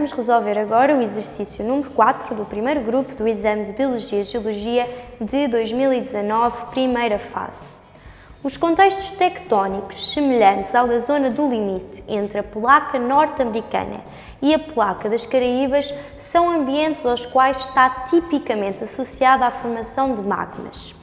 Vamos resolver agora o exercício número 4 do primeiro grupo do exame de Biologia e Geologia de 2019, primeira fase. Os contextos tectónicos semelhantes ao da zona do limite entre a placa norte-americana e a placa das Caraíbas são ambientes aos quais está tipicamente associada a formação de magmas.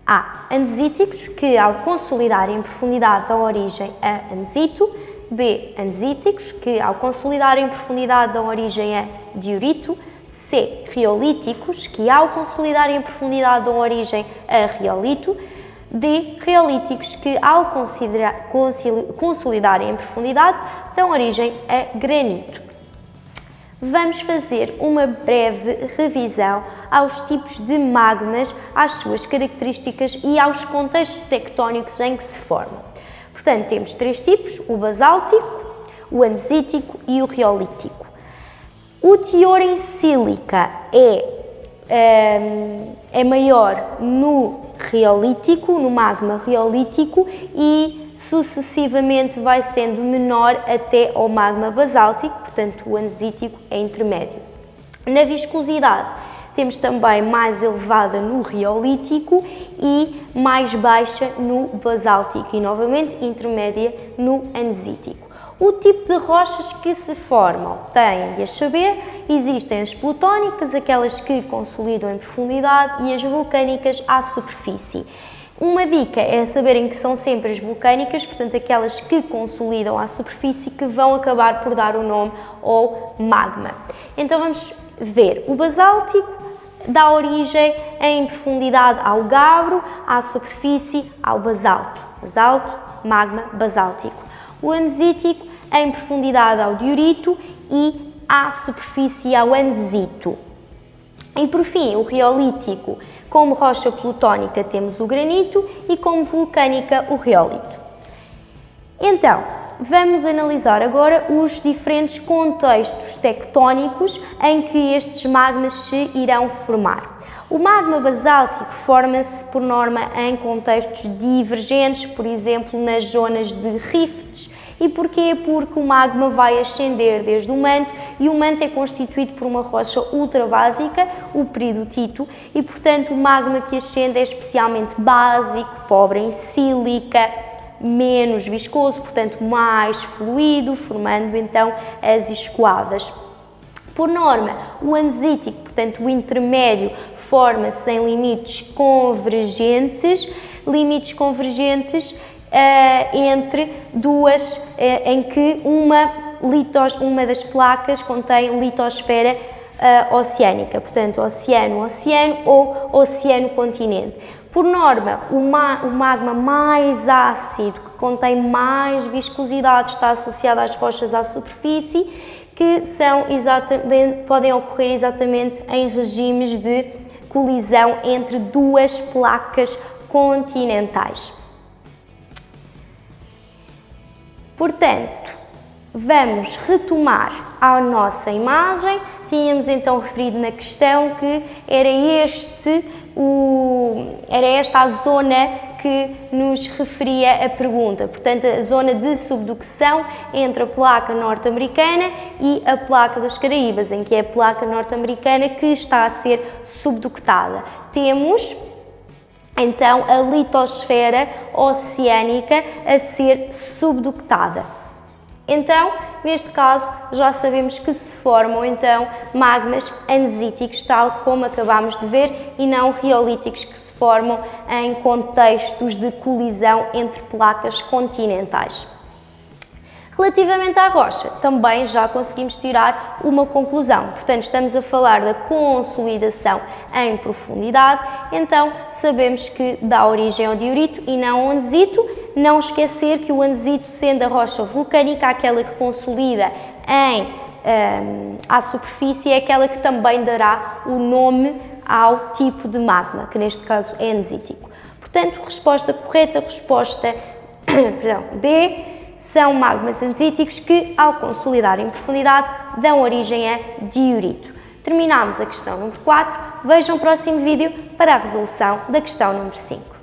A. Andesíticos, que ao consolidarem em profundidade dão origem a andesito. B. Andesíticos, que ao consolidarem em profundidade dão origem a diorito. C. Riolíticos, que ao consolidarem em profundidade dão origem a riolito. D. Riolíticos, que ao consolidarem em profundidade dão origem a granito. Vamos fazer uma breve revisão aos tipos de magmas, às suas características e aos contextos tectónicos em que se formam. Portanto, temos três tipos: o basáltico, o andesítico e o riolítico. O teor em sílica é maior no riolítico, no magma riolítico, e sucessivamente vai sendo menor até ao magma basáltico, portanto o andesítico é intermédio. Na viscosidade temos também mais elevada no riolítico e mais baixa no basáltico e novamente intermédia no andesítico. O tipo de rochas que se formam têm de as saber: existem as plutónicas, aquelas que consolidam em profundidade, e as vulcânicas à superfície. Uma dica é saberem que são sempre as vulcânicas, portanto aquelas que consolidam à superfície, que vão acabar por dar o nome ao magma. Então vamos ver: o basáltico dá origem em profundidade ao gabbro, à superfície ao basalto. Basalto, magma basáltico. O andesítico em profundidade ao diorito e à superfície ao andesito. E por fim, o riolítico, como rocha plutónica temos o granito e como vulcânica o riolito. Então, vamos analisar agora os diferentes contextos tectónicos em que estes magmas se irão formar. O magma basáltico forma-se, por norma, em contextos divergentes, por exemplo, nas zonas de rifts. E porquê? Porque o magma vai ascender desde o manto e o manto é constituído por uma rocha ultrabásica, o peridotito, e portanto o magma que ascende é especialmente básico, pobre em sílica, menos viscoso, portanto mais fluido, formando então as escoadas. Por norma, o andesítico, portanto o intermédio, forma-se em limites convergentes entre duas, em que uma das placas contém litosfera oceânica, portanto oceano-oceano ou oceano-continente. Por norma, o magma mais ácido, que contém mais viscosidade, está associado às rochas à superfície, que podem ocorrer exatamente em regimes de colisão entre duas placas continentais. Portanto, vamos retomar a nossa imagem. Tínhamos então referido na questão que era esta a zona que nos referia a pergunta, portanto a zona de subducção entre a placa norte-americana e a placa das Caraíbas, em que é a placa norte-americana que está a ser subductada. Temos então a litosfera oceânica a ser subductada. Então, neste caso, já sabemos que se formam então magmas andesíticos, tal como acabámos de ver, e não riolíticos, que se formam em contextos de colisão entre placas continentais. Relativamente à rocha, também já conseguimos tirar uma conclusão. Portanto, estamos a falar da consolidação em profundidade, então sabemos que dá origem ao diorito e não ao andesito. Não esquecer que o andesito, sendo a rocha vulcânica, aquela que consolida à superfície, é aquela que também dará o nome ao tipo de magma, que neste caso é andesítico. Portanto, resposta correta, resposta B. São magmas andesíticos que, ao consolidar em profundidade, dão origem a diorito. Terminamos a questão número 4. Vejam o próximo vídeo para a resolução da questão número 5.